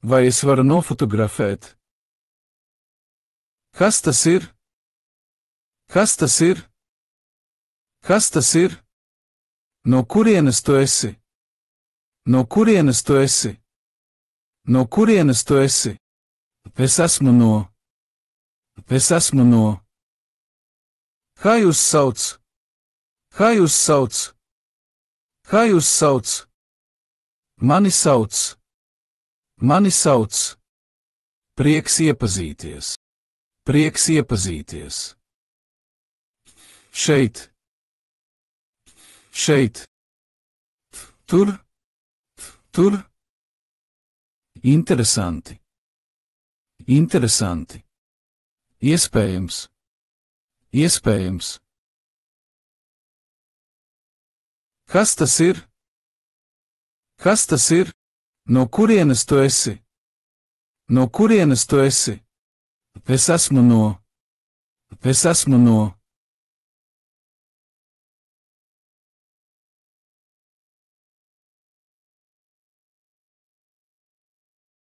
Vai es varu nofotografēt? Kas tas ir? Kas tas ir? Kas tas ir? No kurienes tu esi? No kurienes tu esi? No kurienes tu esi? Es esmu no. Es esmu no. Kā jūs sauc? Kā jūs sauc? Kā jūs sauc? Mani sauc. Mani sauc. Prieks iepazīties. Prieks iepazīties. Šeit. Šeit. Tur. Tur. Interesanti. Interesanti. Iespējams. Iespējams. Kas tas ir? Kas tas ir? No kurienes tu esi? No kurienes tu esi? Es esmu no. Es esmu no.